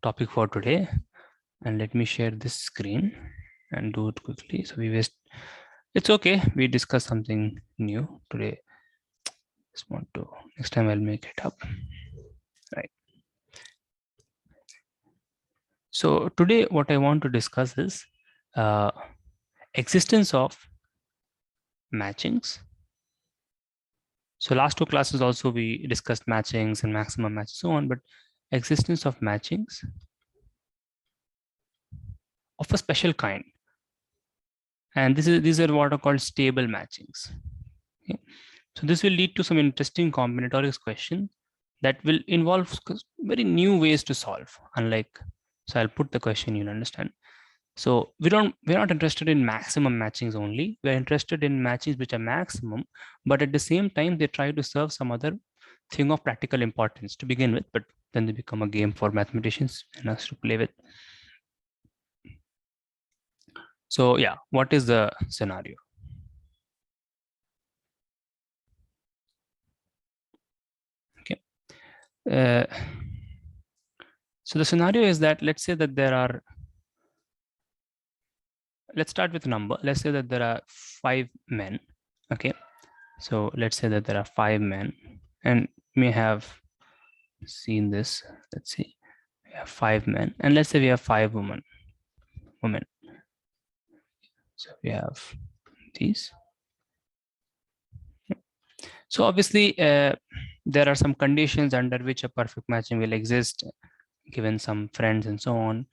topic for today, and let me share this screen and do it quickly. So it's okay. We discuss something new today. Just want to, next time I'll make it up. Right. So today what I want to discuss is existence of matchings. So last two classes also we discussed matchings and maximum match, so on, but existence of matchings of a special kind. And these are what are called stable matchings. Okay. So this will lead to some interesting combinatorics question that will involve very new ways to solve. Unlike, so I'll put the question, you'll understand. So we're not interested in maximum matchings only. We're interested in matchings which are maximum, but at the same time they try to serve some other thing of practical importance to begin with, but then they become a game for mathematicians and us to play with. So yeah, what is the scenario? Okay. So the scenario is that, let's say that there are, let's start with a number. Let's say that there are 5 men. Okay. So let's say that there are 5 men, and we may have seen this. Let's see, we have 5 men, and let's say we have 5 women. So we have these. So obviously there are some conditions under which a perfect matching will exist, given some friends and so on.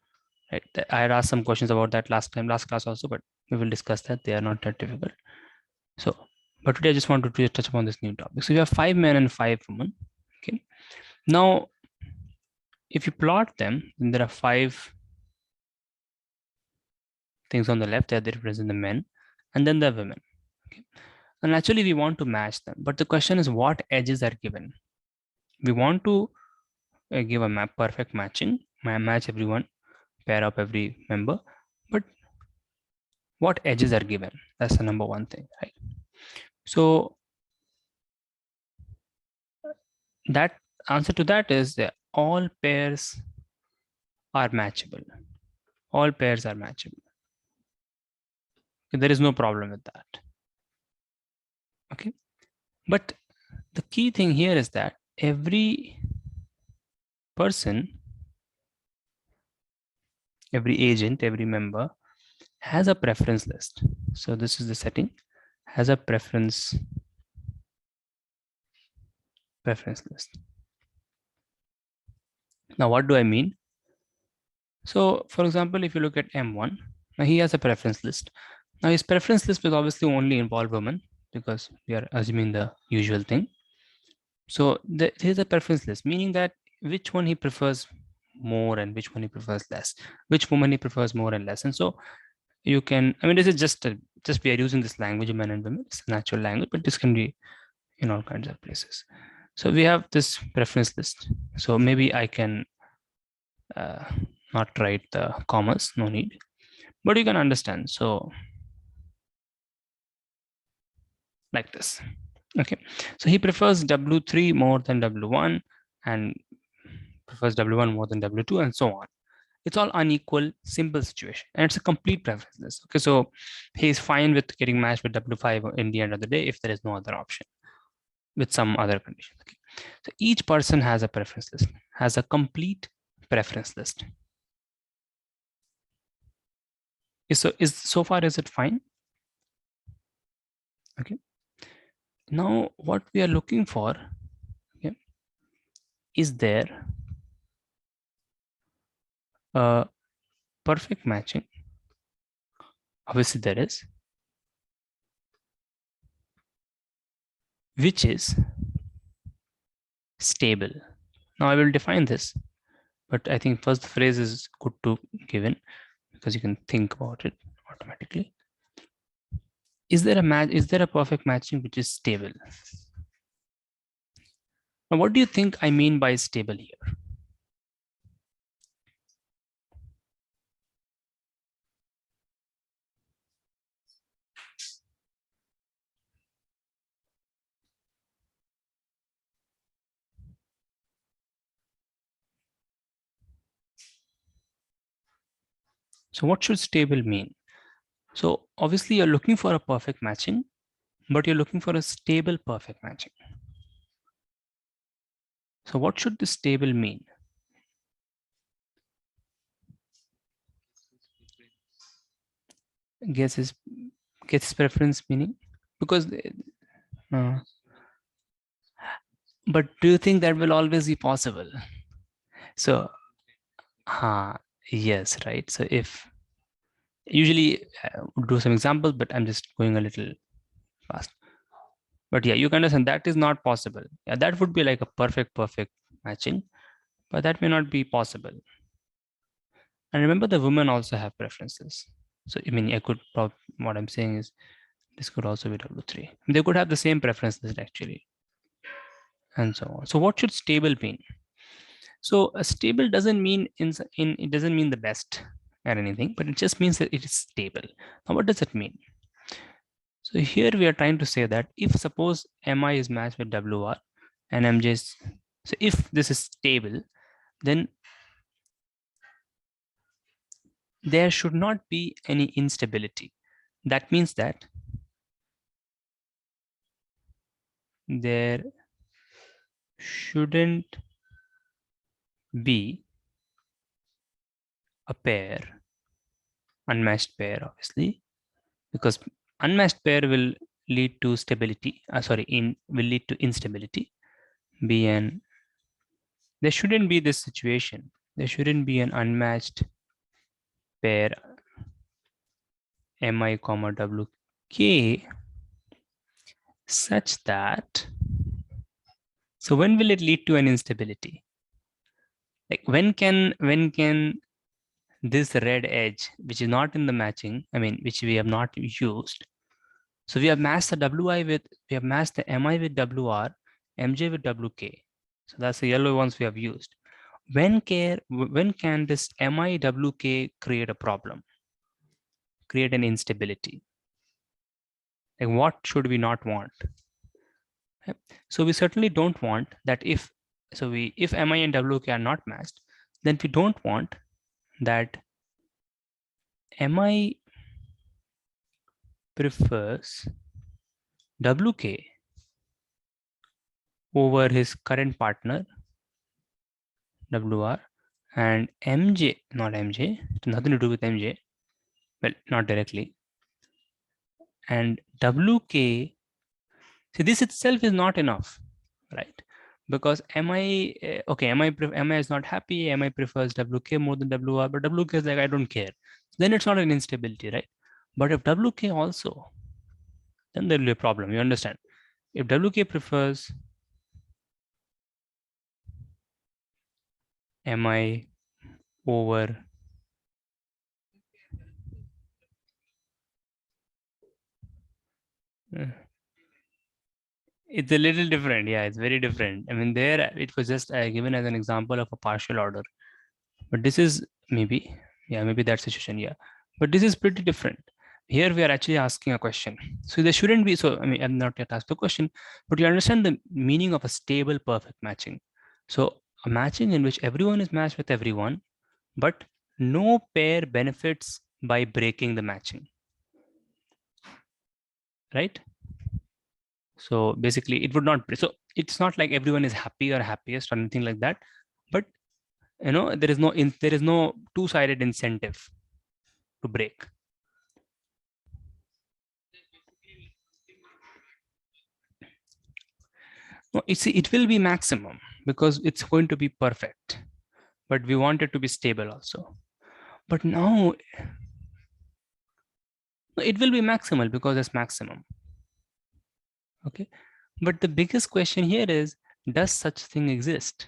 Right? I had asked some questions about that last class also, but we will discuss that. They are not that difficult. So, but today I just wanted to touch upon this new topic. So you have 5 men and 5 women. Okay. Now, if you plot them, then there are 5 things on the left that they represent the men, and then the women. Okay. And actually, we want to match them, but the question is, what edges are given? We want to give a perfect matching, match everyone, pair up every member, but what edges are given? That's the number one thing, right? So that answer to that is that all pairs are matchable. All pairs are matchable. There is no problem with that. Okay. But the key thing here is that every person, every agent, every member has a preference list. So this is the setting, has a preference list. Now, what do I mean? So for example, if you look at M1, now he has a preference list. Now his preference list will obviously only involve women because we are assuming the usual thing. So here's a preference list, meaning that which one he prefers more and which one he prefers less, which woman he prefers more and less. And so you can, I mean, this is just we are using this language, men and women, it's a natural language, but this can be in all kinds of places. So we have this preference list. So maybe I can not write the commas, no need, but you can understand. So like this. Okay, so he prefers W3 more than W1 and prefers W1 more than W2 and so on. It's all unequal, simple situation, and it's a complete preference list. Okay, so he's fine with getting matched with W5 in the end of the day if there is no other option with some other condition. Okay, so each person has a preference list, has a complete preference list. So far is it fine? Okay. Now what we are looking for, okay, is there a perfect matching? Obviously there is, which is stable. Now I will define this, but I think first the phrase is good to given because you can think about it automatically. Is there a perfect matching which is stable? Now what do you think I mean by stable here? So what should stable mean? So obviously you're looking for a perfect matching, but you're looking for a stable perfect matching. So what should the stable mean? Guess his preference meaning? Because uh, but do you think that will always be possible? So yes, right. So if usually do some examples, but I'm just going a little fast. But yeah, you can understand that is not possible. Yeah, that would be like a perfect matching, but that may not be possible. And remember, the women also have preferences. So I mean, what I'm saying is this could also be W3. They could have the same preferences actually, and so on. So what should stable mean? So a stable doesn't mean in it doesn't mean the best or anything, but it just means that it is stable. Now, what does it mean? So here we are trying to say that if suppose Mi is matched with Wr and Mj is, so if this is stable, then there should not be any instability. That means that there shouldn't be a pair, unmatched pair, obviously, because unmatched pair will lead to stability. Will lead to instability. Bn, there shouldn't be this situation. There shouldn't be an unmatched pair Mi comma Wk such that, so when will it lead to an instability? Like when can this red edge, which is not in the matching, I mean, which we have not used. So we have matched the we have matched the Mi with Wr, Mj with Wk. So that's the yellow ones we have used. When can this Mi Wk create a problem, create an instability? Like what should we not want? Okay. So we certainly don't want that if Mi and Wk are not matched, then we don't want that Mi prefers Wk over his current partner Wr, and Mj, not Mj, nothing to do with Mj, well, not directly, and Wk. See, this itself is not enough, right? Because Mi is not happy, Mi prefers Wk more than Wr, but Wk is like, I don't care. Then it's not an instability, right? But if Wk also, then there will be a problem. You understand? If Wk prefers Mi over uh, it's a little different. Yeah, it's very different. I mean, there it was just given as an example of a partial order, but this is maybe, yeah, maybe that situation. Yeah, but this is pretty different. Here we are actually asking a question. So there shouldn't be. So I mean, I'm not yet asked the question, but you understand the meaning of a stable perfect matching. So a matching in which everyone is matched with everyone, but no pair benefits by breaking the matching, right? So basically, it would not. So it's not like everyone is happy or happiest or anything like that. But there is no two-sided incentive to break. No, it will be maximum because it's going to be perfect. But we want it to be stable also. But now it will be maximal because it's maximum. Okay. But the biggest question here is, does such thing exist?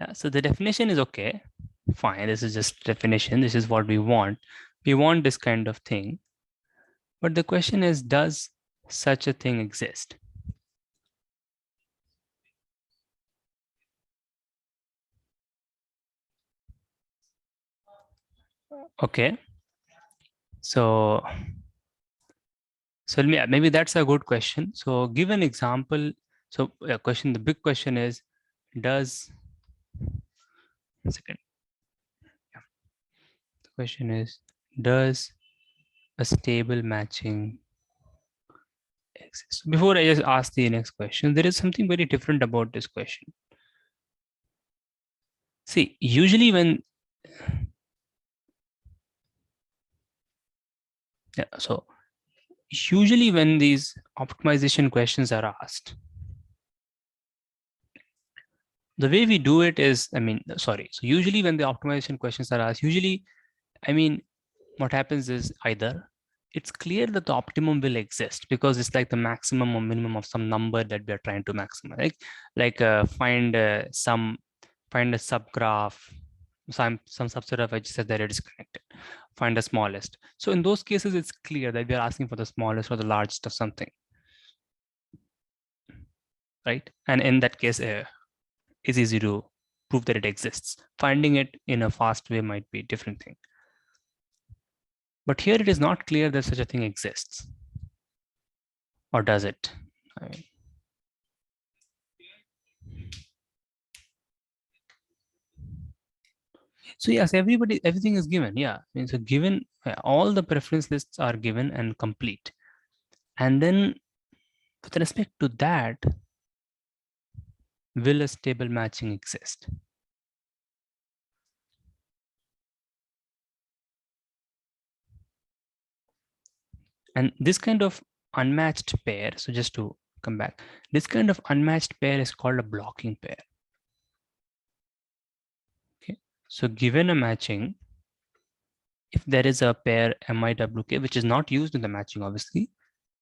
Yeah, so the definition is okay. Fine, this is just definition. This is what we want. We want this kind of thing. But the question is, does such a thing exist? Okay. So maybe that's a good question. So give an example. So the big question is, does, second, yeah. The question is, does a stable matching exist? Before I just ask the next question, there is something very different about this question. See, usually when, yeah, so usually when these optimization questions are asked, the way we do it is, sorry. So usually when the optimization questions are asked, usually, I mean, what happens is either it's clear that the optimum will exist because it's like the maximum or minimum of some number that we are trying to maximize. Find find a subgraph, some subset of edges that are disconnected. Find the smallest. So in those cases, it's clear that we are asking for the smallest or the largest of something, right? And in that case, it's easy to prove that it exists. Finding it in a fast way might be a different thing. But here it is not clear that such a thing exists. Or does it? I mean, so yes, everything is given. Yeah, I mean, so given all the preference lists are given and complete. And then with respect to that, will a stable matching exist? And this kind of unmatched pair, so just to come back, this kind of unmatched pair is called a blocking pair. Okay, so given a matching, if there is a pair MIWK, which is not used in the matching, obviously,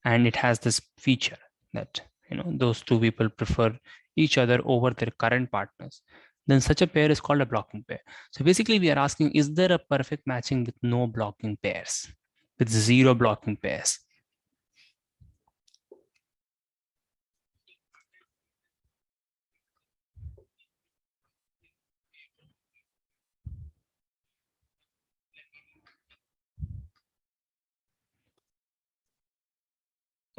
and it has this feature that those two people prefer each other over their current partners, then such a pair is called a blocking pair. So basically, we are asking, is there a perfect matching with no blocking pairs, with zero blocking pairs?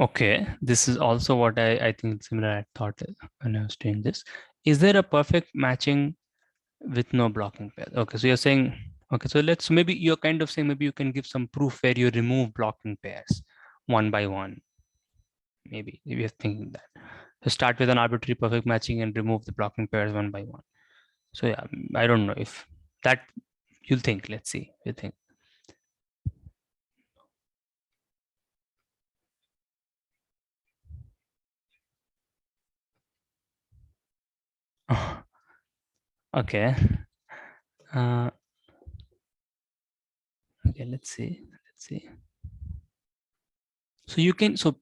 Okay, this is also what I think similar I thought when I was doing this. Is there a perfect matching with no blocking pair? Okay, so you're saying, okay, so maybe you're kind of saying maybe you can give some proof where you remove blocking pairs one by one. Maybe you're thinking that. So start with an arbitrary perfect matching and remove the blocking pairs one by one. So yeah, I don't know if that you'll think, let's see, you think. Okay. Uh, okay, let's see. Let's see. So you can, so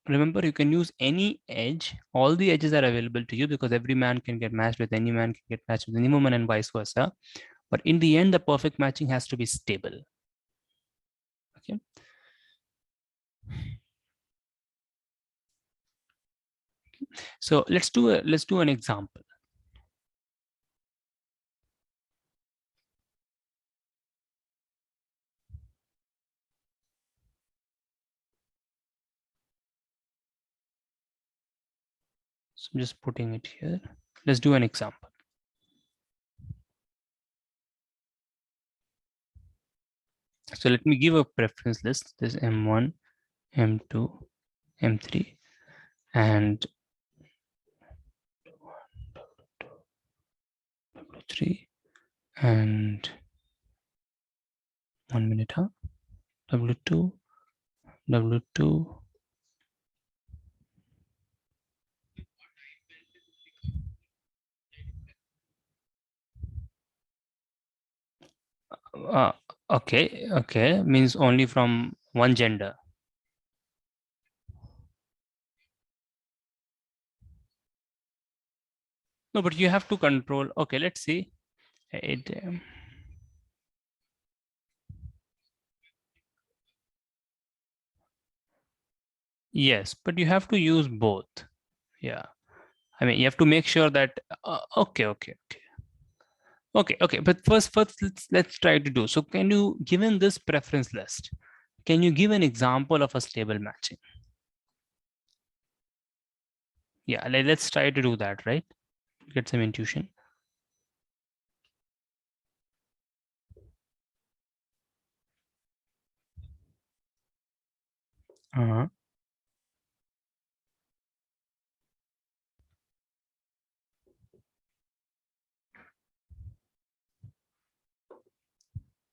remember, you can use any edge. All the edges are available to you because every man can get matched with any man, can get matched with any woman, and vice versa. But in the end, the perfect matching has to be stable. Okay. So let's do an example. So I'm just putting it here. Let's do an example. So let me give a preference list. This M1, M2, M3, and W3, and 1 minute, huh? W2, W2. Uh, okay, means only from one gender. No, but you have to control. Okay, let's see. It, yes, but you have to use both. Yeah, I mean, you have to make sure that. Okay. But first, let's try to do. So, can you, given this preference list, can you give an example of a stable matching? Yeah, let's try to do that, right? get some intuition. Uh-huh.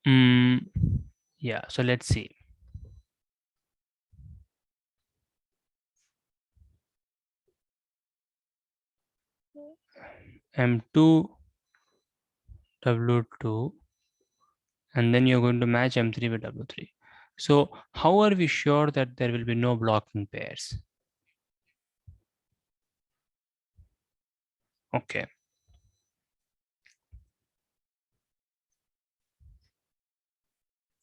Mm, yeah, so let's see. M2 W2, and then you're going to match M3 with W3. So how are we sure that there will be no blocking pairs? Okay.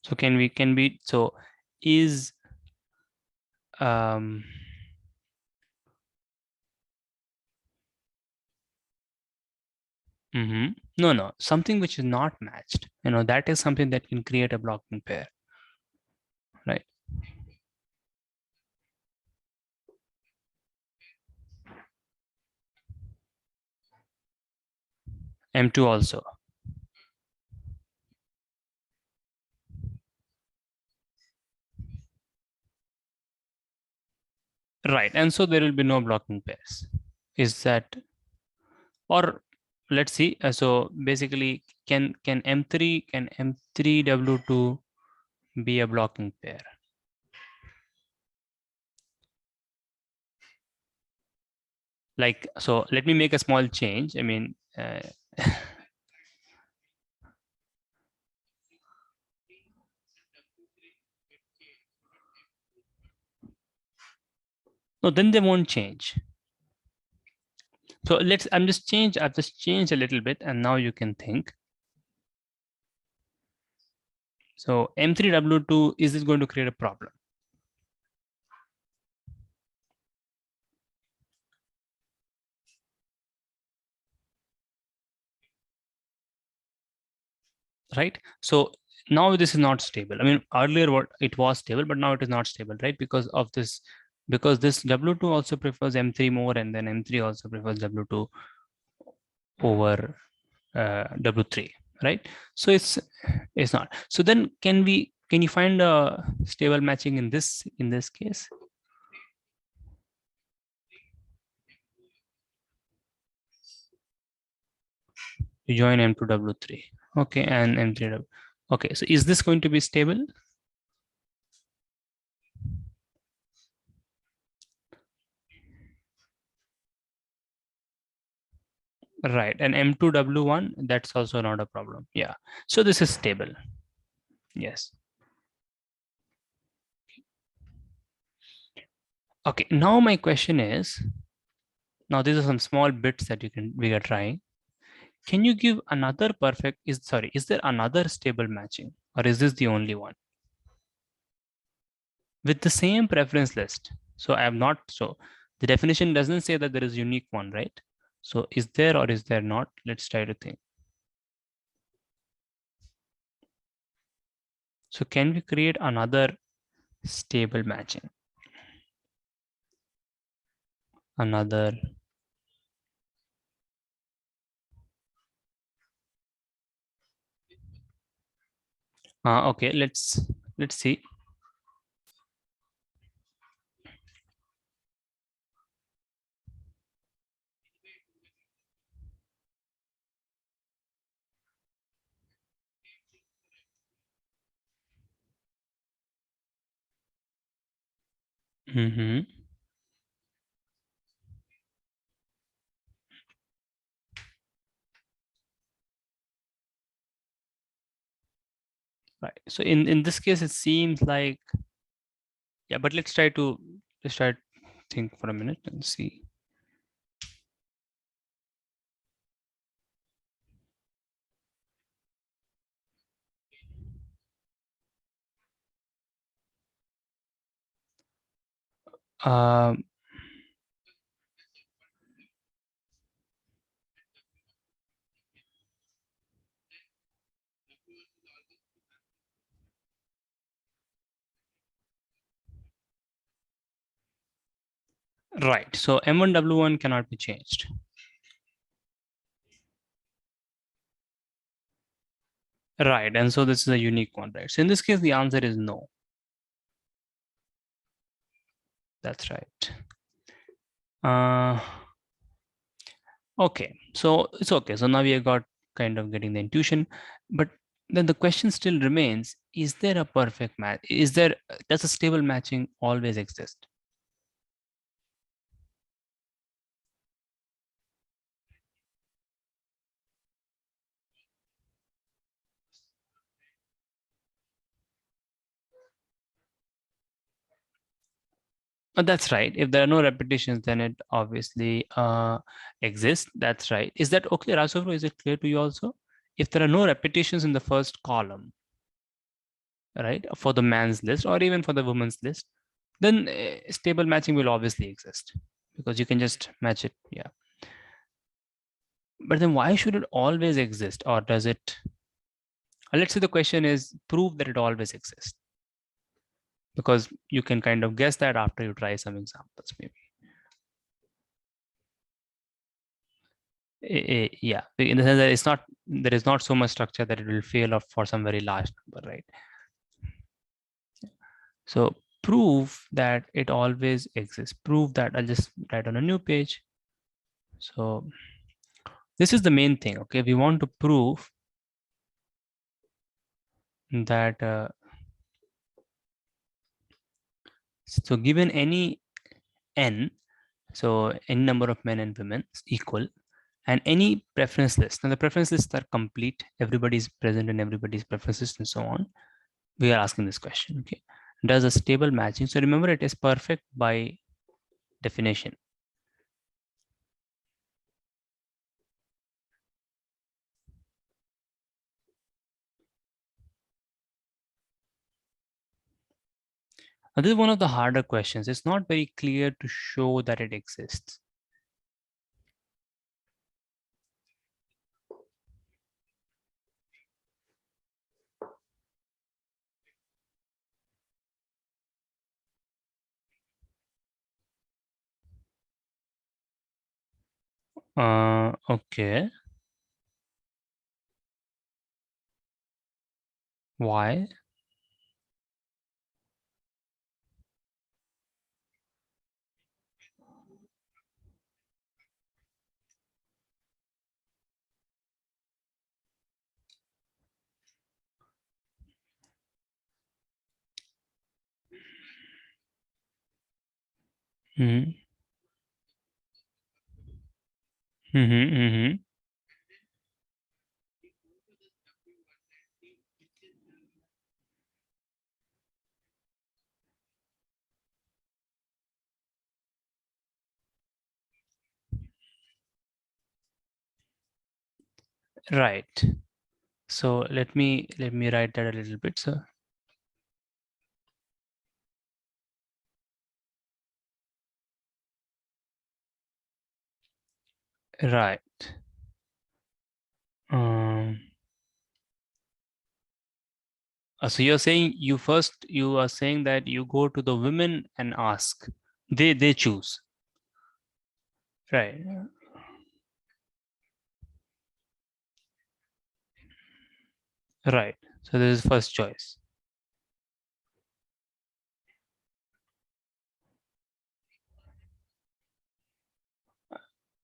So can we so is um no, something which is not matched, that is something that can create a blocking pair, right? M2 also. Right, and so there will be no blocking pairs. Is that, or let's see. So basically, can M3 W2 be a blocking pair? Like, so let me make a small change. I mean, no, then they won't change. So I've just changed a little bit, and now you can think. So M3W2, is this going to create a problem? Right? So now this is not stable. I mean, earlier what it was stable, but now it is not stable, right? Because this W2 also prefers M3 more, and then M3 also prefers W2 over W3, right? So it's not. So then can you find a stable matching in this case? You join M2 W3. Okay, and M3 W. Okay, so is this going to be stable? Right, and M2 W1, that's also not a problem. Yeah, so this is stable. Yes. Okay, now my question is, now these are some small bits that we are trying. Can you give another is there another stable matching, or is this the only one? With the same preference list. So I am not, so the definition doesn't say that there is unique one, right? So is there or is there not? Let's try to think. So can we create another stable matching? Another, okay, let's see. Mm-hmm. Right. So in this case, it seems like, yeah, but let's try to think for a minute and see. Um, right. So M1W1 cannot be changed. Right. And so this is a unique one, right? So in this case, the answer is no. That's right. Uh, okay. So it's okay. So now we have got kind of getting the intuition, but then the question still remains, is there a perfect match? Does a stable matching always exist? That's right. If there are no repetitions, then it obviously exists. That's right. Is that okay, Rasovro? Is it clear to you also? If there are no repetitions in the first column, right, for the man's list or even for the woman's list, then stable matching will obviously exist because you can just match it. Yeah. But then why should it always exist? Or does it? Let's say the question is prove that it always exists because you can kind of guess that after you try some examples, maybe. Yeah, in the sense that there is not so much structure that it will fail off for some very large number, right? So prove that it always exists. Prove that. I'll just write on a new page. So this is the main thing. Okay, we want to prove that. So given any n, so any number of men and women is equal, and any preference list. Now the preference lists are complete. Everybody is present in everybody's preferences and so on. We are asking this question. Okay, does a stable matching? So remember, it is perfect by definition. Now, this is one of the harder questions. It's not very clear to show that it exists. Okay. Why? Mm-hmm. Mm-hmm. Mm-hmm. Right. So let me write that a little bit. So right. Um, so you are saying that you go to the women and ask. They choose. Right. Right. So this is first choice.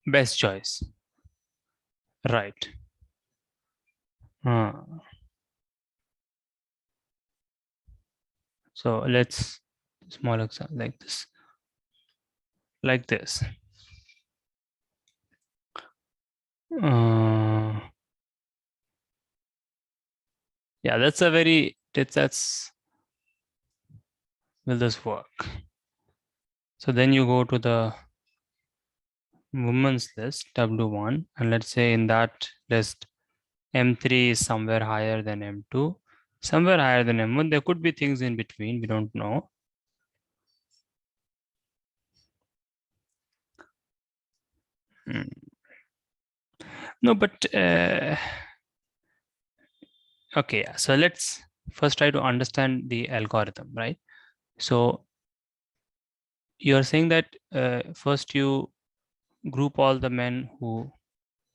Best choice. Right. Uh, so let's small example like this. Like this. Uh, yeah, that's will this work? So then you go to the women's list W1 and let's say in that list M3 is somewhere higher than M2, somewhere higher than M1. There could be things in between, we don't know. Hmm. No, but okay, yeah. So let's first try to understand the algorithm, right? So you are saying that first you group all the men who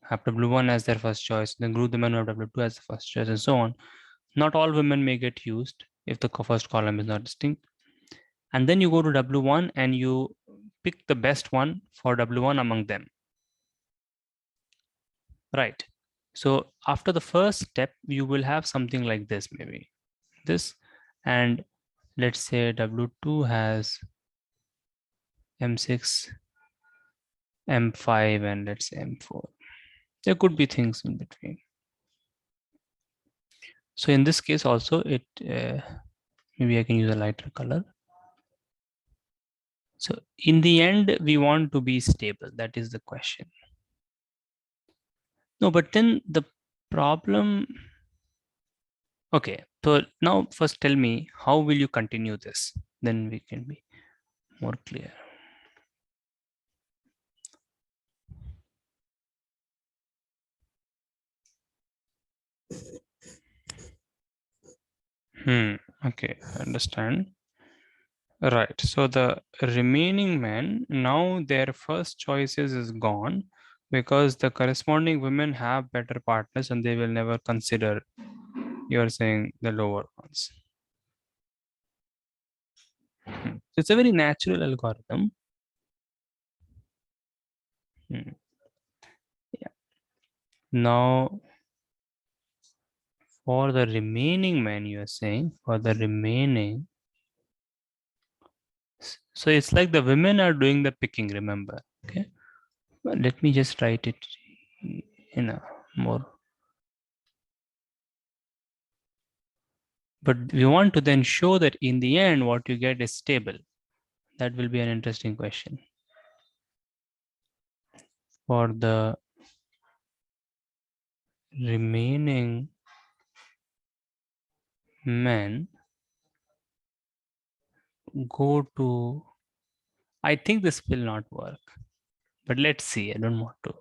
have W1 as their first choice, then group the men who have W2 as the first choice, and so on. Not all women may get used if the first column is not distinct. And then you go to W1 and you pick the best one for W1 among them. Right. So after the first step, you will have something like this, maybe this. And let's say W2 has M6, M5, and let's say M4. There could be things in between. So in this case also, maybe I can use a lighter color. So in the end, we want to be stable. That is the question. No, but then the problem. Okay, so now first tell me, how will you continue this? Then we can be more clear. Okay, understand. Right, so the remaining men, now their first choices is gone because the corresponding women have better partners and they will never consider, you're saying, the lower ones. So it's a very natural algorithm. Yeah. Now, for the remaining men, you're saying, for the remaining, so it's like the women are doing the picking, remember? Okay, but let me just write it in a more. But we want to then show that in the end, what you get is stable. That will be an interesting question. For the remaining men, go to, I think this will not work, but let's see. I don't want to.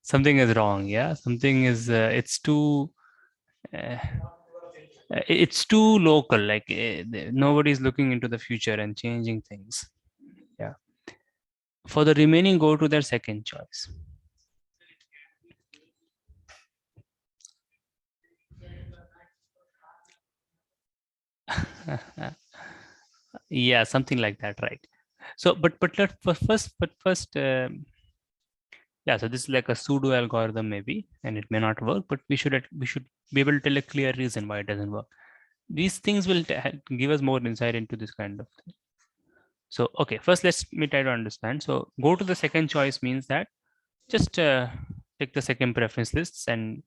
Something is wrong. Yeah, something is, uh, it's too local. Like nobody's looking into the future and changing things. Yeah. For the remaining, go to their second choice. Yeah, something like that, right? So, but let first, yeah. So this is like a pseudo algorithm, maybe, and it may not work. But we should be able to tell a clear reason why it doesn't work. These things will give us more insight into this kind of thing. So, okay, first let's me try to understand. So, go to the second choice means that just take the second preference lists and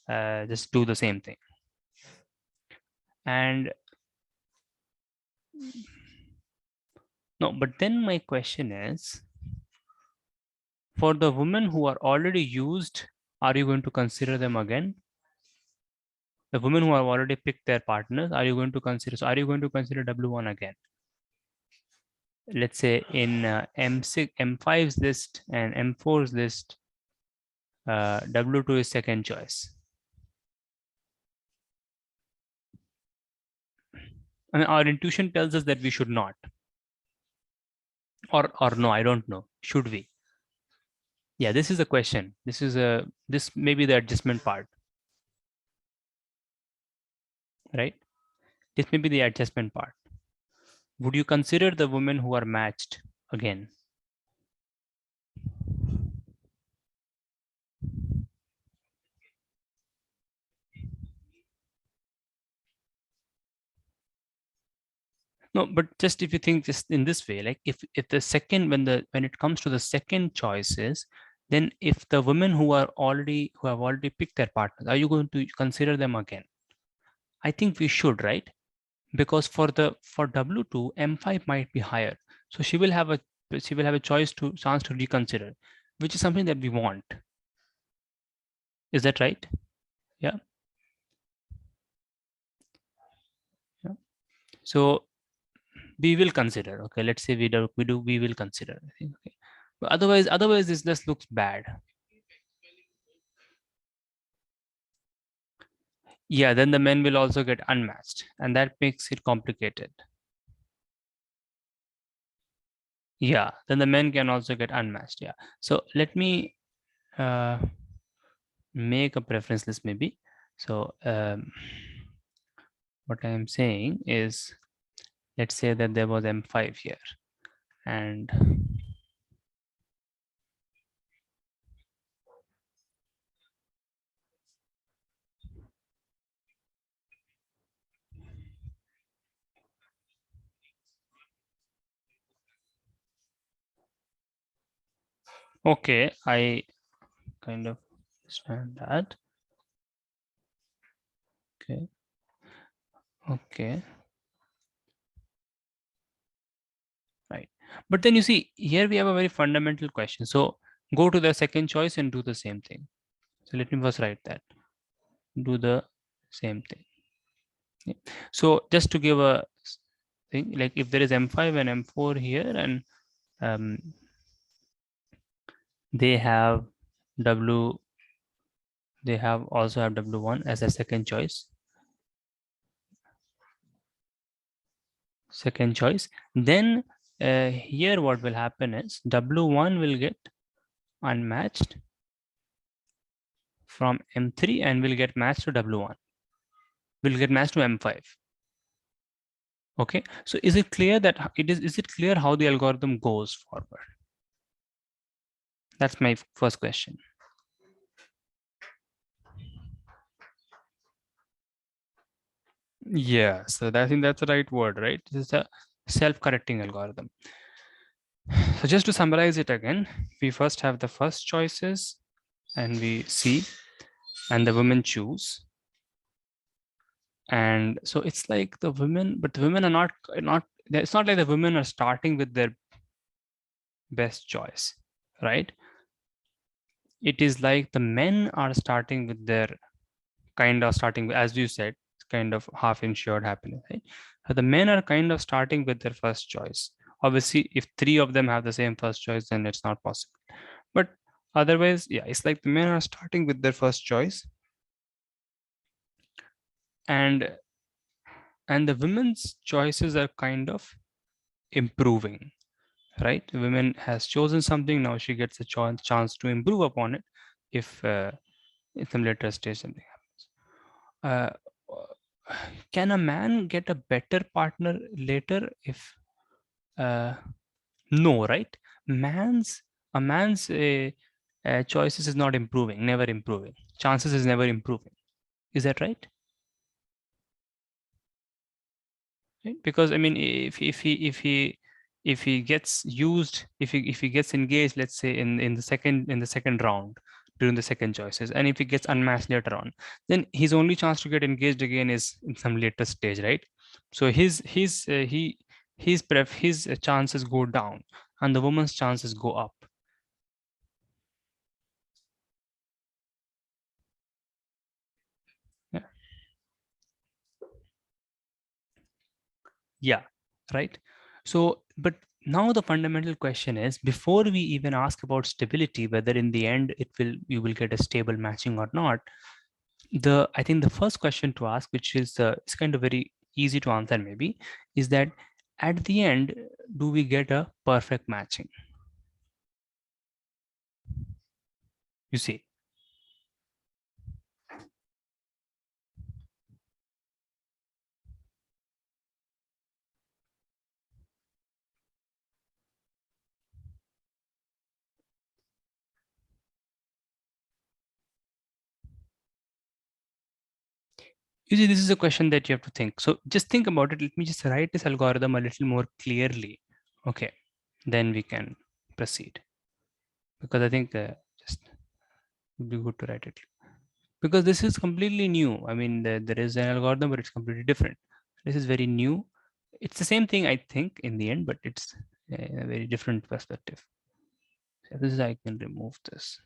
just do the same thing. And no, but then my question is, for the women who are already used, are you going to consider them again? The women who have already picked their partners, are you going to consider? So, are you going to consider W1 again? Let's say in M6, M5's list and M4's list, W2 is second choice. I mean, our intuition tells us that we should not. Or no, I don't know. Should we? Yeah, this is the question. This may be the adjustment part, right? This may be the adjustment part. Would you consider the women who are matched again? No, but just if you think just in this way, like if the second when it comes to the second choices, then if the women who have already picked their partners, are you going to consider them again? I think we should, right? Because for W2, M5 might be higher. So she will have a chance to reconsider, which is something that we want. Is that right? Yeah. Yeah. So we will consider. Okay, let's say we will consider. I think. Okay. But otherwise this just looks bad. Yeah, then the men will also get unmatched, and that makes it complicated. Yeah, then the men can also get unmatched. Yeah. So let me uh, make a preference list maybe. So what I'm saying is, let's say that there was M5 here, and okay, I kind of understand that. Okay, okay, right. But then you see, here we have a very fundamental question. So go to the second choice and do the same thing. So let me first write that. Do the same thing. Yeah. So just to give a thing, like if there is M5 and M4 here, and um, they have W, they have also have W1 as a second choice. Second choice. Then here what will happen is W1 will get unmatched from M3 and will get matched to W1. Will get matched to M5. Okay. So is it clear that is it clear how the algorithm goes forward? That's my first question. Yeah, so I think that's the right word, right? This is a self-correcting algorithm. So just to summarize it again, we first have the first choices and we see, and the women choose. And so it's like the women, but the women are not, it's not like the women are starting with their best choice, right? It is like the men are starting with their kind of starting, as you said, kind of half insured happiness, right? So the men are kind of starting with their first choice. Obviously, if three of them have the same first choice, then it's not possible. But otherwise, yeah, it's like the men are starting with their first choice, and the women's choices are kind of improving, right? The women has chosen something, now she gets a chance to improve upon it if in some later stage something happens. Can a man get a better partner later if no, right? Man's a man's choices is not improving, never improving. Chances is never improving. Is that right? Right? Because I mean, if he gets used, if he gets engaged, let's say in the second round during the second choices, and if he gets unmatched later on, then his only chance to get engaged again is in some later stage, right? So his chances go down, and the woman's chances go up. Yeah, yeah, right. So, but now the fundamental question is, before we even ask about stability, whether in the end you will get a stable matching or not, I think the first question to ask, which is it's kind of very easy to answer maybe, is that at the end, do we get a perfect matching? You see, this is a question that you have to think. So just think about it. Let me just write this algorithm a little more clearly. Okay, then we can proceed, because I think just would be good to write it, because this is completely new. I mean, there is an algorithm, but it's completely different. This is very new. It's the same thing, I think, in the end, but it's a very different perspective. So this is, I can remove this.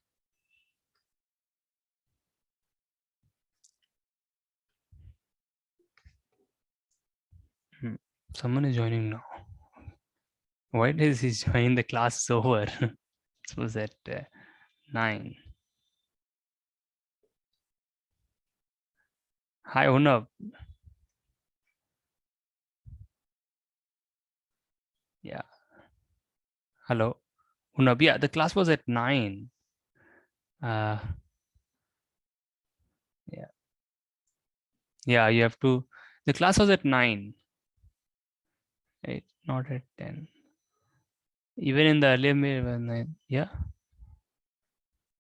Hmm. Someone is joining now. Why does he join? The class is over. It was at 9. Hi, Una. Yeah. Hello. Unab, yeah, the class was at 9. Uh, yeah, yeah, you have to. The class was at 9, right? Not at 10. Even in the earlier mail, when yeah,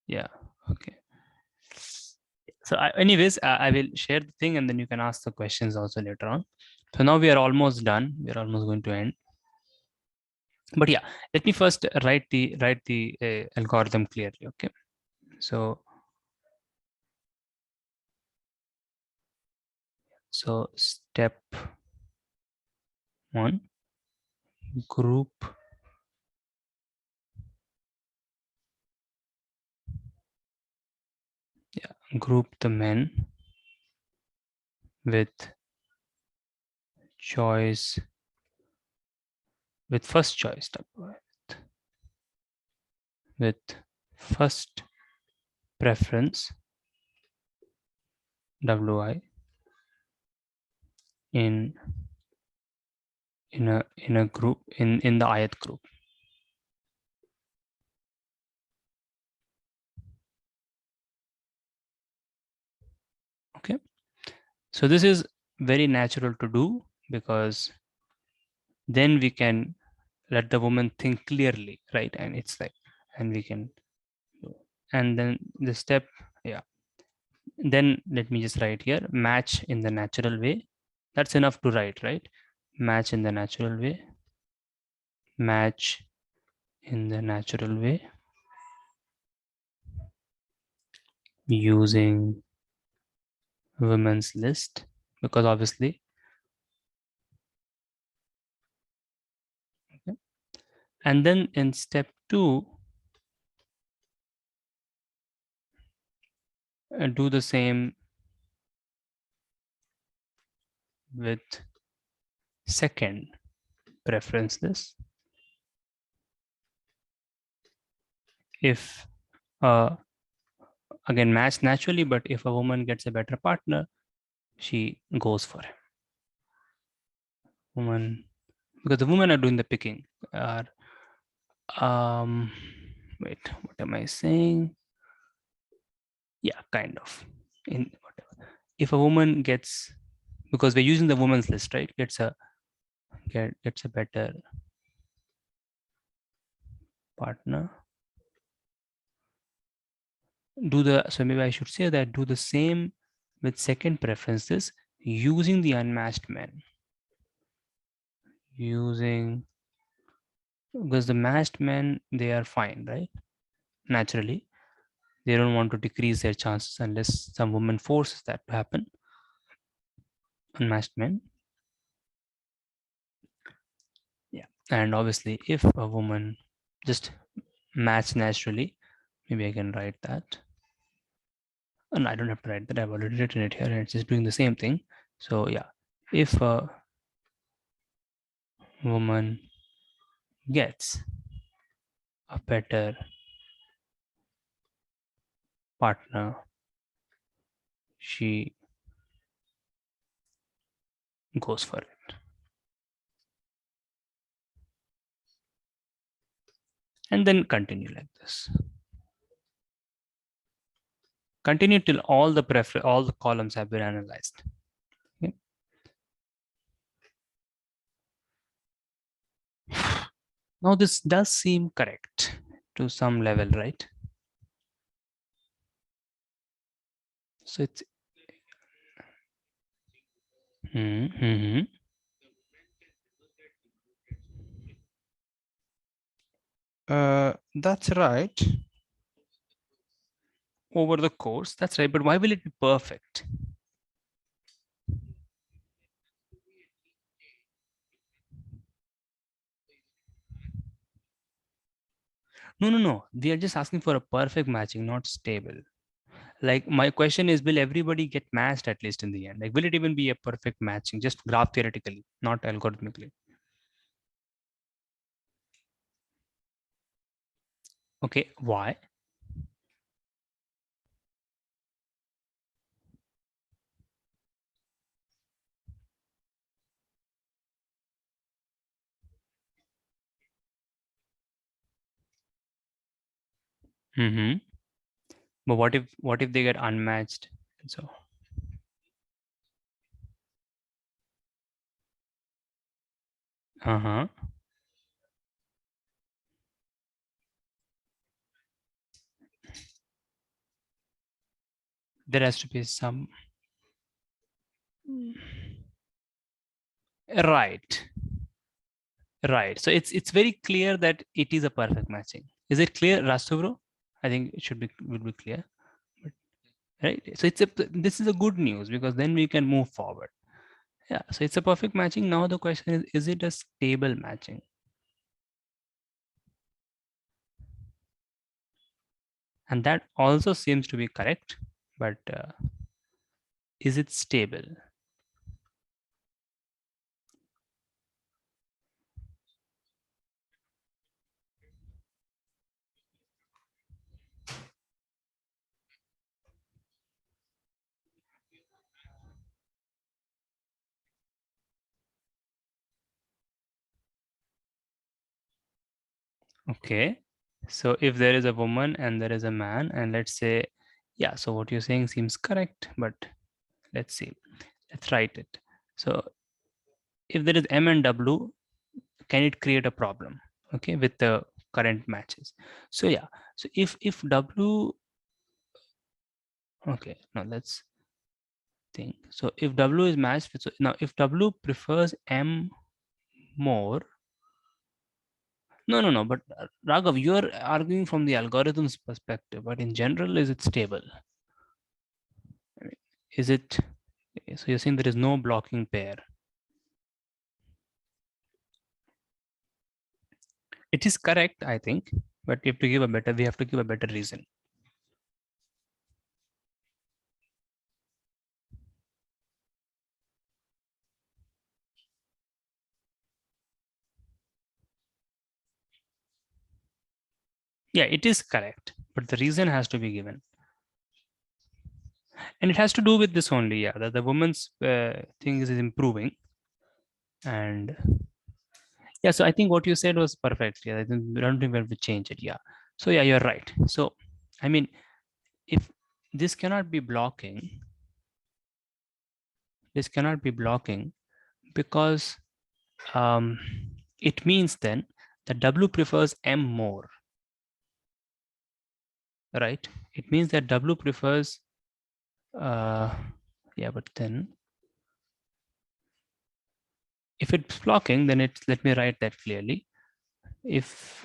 yeah, okay. So, anyways, I will share the thing and then you can ask the questions also later on. So now we are almost done. We are almost going to end. But yeah, let me first write the algorithm clearly. Okay. So step one, group group the men with choice with first choice with first preference wi in in a group in the ith group. Okay, so this is very natural to do because then we can let the woman think clearly, right? And it's like, and we can do. And then the step, yeah, then let me just write here, match in the natural way. That's enough to write, right? Match in the natural way, match in the natural way using women's list, because obviously, okay. And then in step 2, do the same with second preference list. If again match naturally, but if a woman gets a better partner, she goes for him. Woman, because the women are doing the picking. Are wait, what am I saying? Yeah, kind of. In whatever. If a woman gets, because we're using the woman's list, right? Gets a better partner. So maybe I should say that do the same with second preferences using the unmatched men. Using, because the matched men, they are fine, right? Naturally, they don't want to decrease their chances unless some woman forces that to happen. Unmatched men, yeah. And obviously, if a woman just match naturally, maybe I can write that. And I don't have to write that. I've already written it here, and it's just doing the same thing. So yeah, if a woman gets a better partner, she goes for it. And then continue like this. Continue till all the columns have been analyzed. Okay. Now this does seem correct to some level, right? So it's mm-hmm. That's right. Over the course, that's right. But why will it be perfect? No, no, no. We are just asking for a perfect matching, not stable. Like my question is, will everybody get matched at least in the end? Like, will it even be a perfect matching? Just graph theoretically, not algorithmically. Okay, why? Mm-hmm. But what if they get unmatched? So, uh-huh. There has to be some. Right. Right. So it's very clear that it is a perfect matching. Is it clear, Rastubro? I think it would be clear. But, right. So this is a good news because then we can move forward. Yeah. So it's a perfect matching. Now the question is it a stable matching? And that also seems to be correct. But is it stable? Okay. So if there is a woman and there is a man, and let's say, yeah, so what you're saying seems correct, but let's see. Let's write it. So if there is M and W, can it create a problem? Okay, with the current matches. So yeah, so if W, okay, now let's think. So if W is matched with, so now if W prefers M more, no, but Raghav, you're arguing from the algorithm's perspective, but in general, is it stable? I mean, is it, so you're saying there is no blocking pair. It is correct, I think, but we have to give a better reason. Yeah, it is correct, but the reason has to be given. And it has to do with this only, yeah, that the woman's thing is improving. And yeah, so I think what you said was perfect. Yeah, I don't think we have to change it. Yeah. So yeah, you're right. So, I mean, if this cannot be blocking, this cannot be blocking because um, it means then that W prefers M more, right? It means that W prefers, uh, yeah, but then if it's blocking, then it's, let me write that clearly. If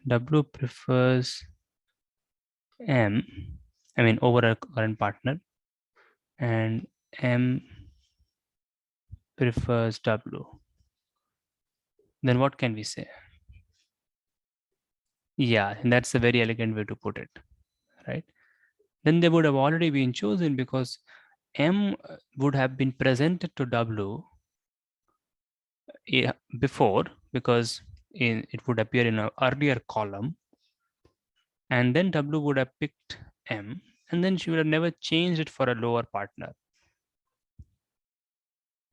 W prefers M, I mean over a current partner, and M prefers W, then what can we say? Yeah, and that's a very elegant way to put it, right? Then they would have already been chosen because M would have been presented to W before, because it would appear in an earlier column, and then W would have picked M, and then she would have never changed it for a lower partner.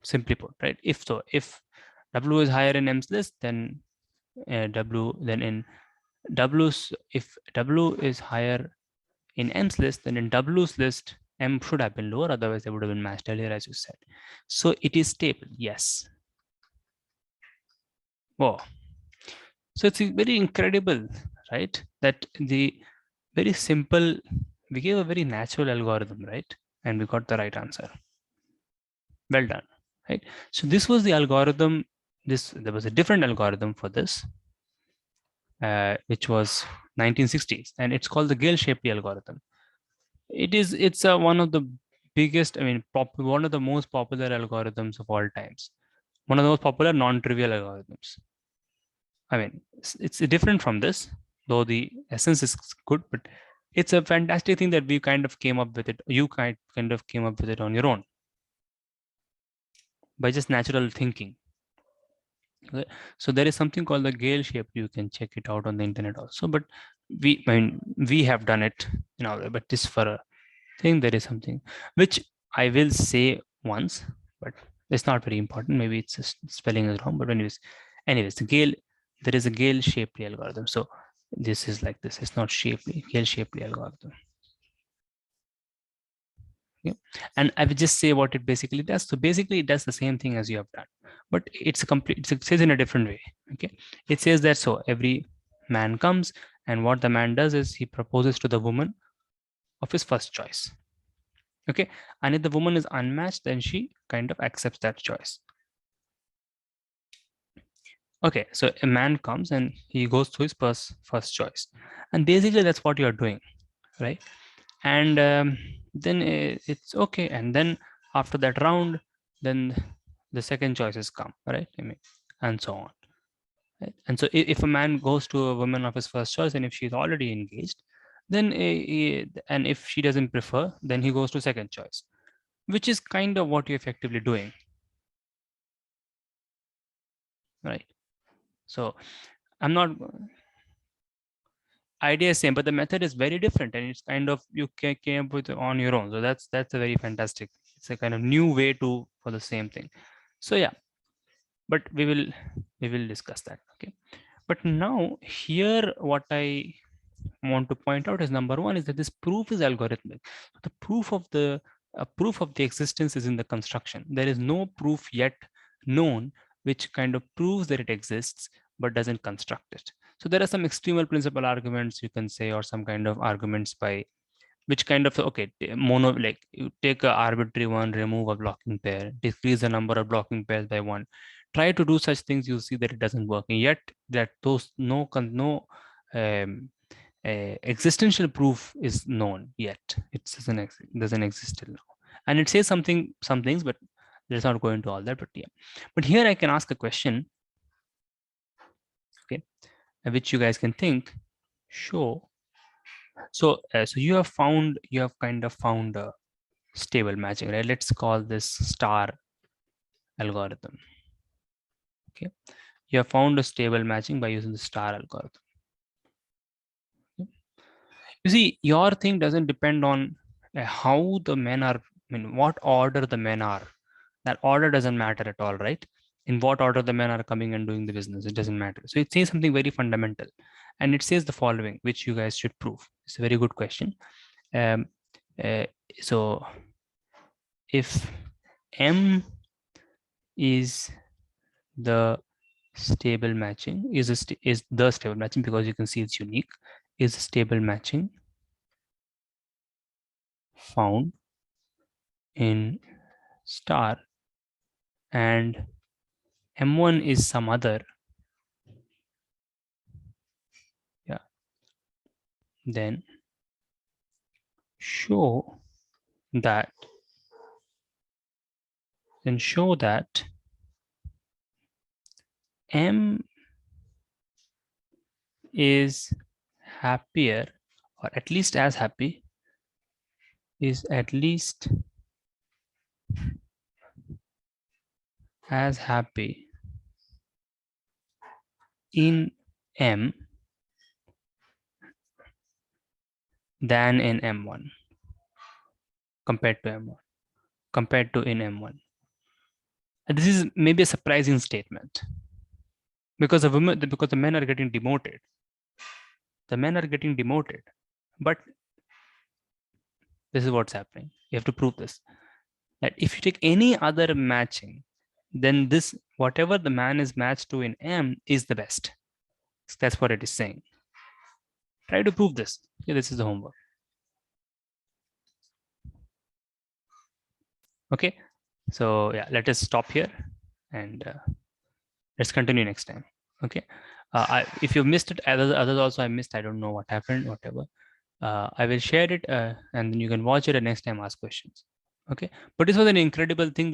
Simply put, right? If so, if W is higher in M's list, then W, then in W's, if W is higher in M's list, then in W's list, M should have been lower, otherwise they would have been matched earlier, as you said. So it is stable, yes. Oh, so it's very incredible, right? That the very simple, we gave a very natural algorithm, right? And we got the right answer. Well done, right? So this was the algorithm. There was a different algorithm for this, which was 1960s, and it's called the Galeshaped algorithm. It's one of the biggest, I mean, one of the most popular algorithms of all times. One of the most popular non-trivial algorithms. I mean, it's different from this, though the essence is good, but it's a fantastic thing that we kind of came up with it. You kind of came up with it on your own by just natural thinking. Okay. So there is something called the Gale shape. You can check it out on the internet also. But I mean, we have done it, but this for a thing, there is something which I will say once, but it's not very important. Maybe it's just spelling is wrong. But anyways, the Gale, there is a Gale shaped algorithm. So This is like this. It's not Shapley, Galeshaped algorithm. Okay. And I will just say what it basically does. So basically, it does the same thing as you have done, but it's a complete. It says in a different way. Okay. It says that so every man comes, and what the man does is he proposes to the woman of his first choice. Okay. And if the woman is unmatched, then she kind of accepts that choice. Okay, so a man comes and he goes to his first choice, and basically that's what you're doing, right? And then it's okay, and then after that round, then the second choices come, right? I mean, and so on. Right? And so if a man goes to a woman of his first choice, and if she's already engaged, then and if she doesn't prefer, then he goes to second choice, which is kind of what you're effectively doing, right? So I'm not idea is same, but the method is very different, and it's kind of you came up with on your own. So that's a very fantastic. It's a kind of new way to for the same thing. So yeah, but we will discuss that. Okay, but now here what I want to point out is number one is that this proof is algorithmic. The proof of the existence is in the construction. There is no proof yet known which kind of proves that it exists but doesn't construct it. So there are some extremal principal arguments you can say, or some kind of arguments by which kind of okay mono, like you take a arbitrary one, remove a blocking pair, decrease the number of blocking pairs by one, try to do such things, you see that it doesn't work, and yet that those no um, existential proof is known yet. It doesn't exist till now, and it says some things, but let's not go into all that. But yeah, but here I can ask a question, okay, which you guys can think. Show. So you have kind of found a stable matching, right? Let's call this star algorithm. Okay, you have found a stable matching by using the star algorithm. Okay? You see, your thing doesn't depend on how the men are, I mean, what order the men are. That order doesn't matter at all, right? In what order the men are coming and doing the business, it doesn't matter. So it says something very fundamental, and it says the following, which you guys should prove. It's a very good question. Um, uh, so if M is the stable matching is the stable matching, because you can see it's unique, is stable matching found in star, and M1 is some other, yeah, then show that M is happier, or at least as happy, is at least as happy in M than in M1, compared to M1, compared to in M1. And this is maybe a surprising statement, because the men are getting demoted. The men are getting demoted, but this is what's happening. You have to prove this. That if you take any other matching, then this whatever the man is matched to in M is the best. So that's what it is saying. Try to prove this. Okay, this is the homework. Okay, so yeah, let us stop here, and let's continue next time. Okay, if you missed it, others also I missed. I don't know what happened. Whatever. I will share it, and then you can watch it, and next time ask questions. Okay, but this was an incredible thing.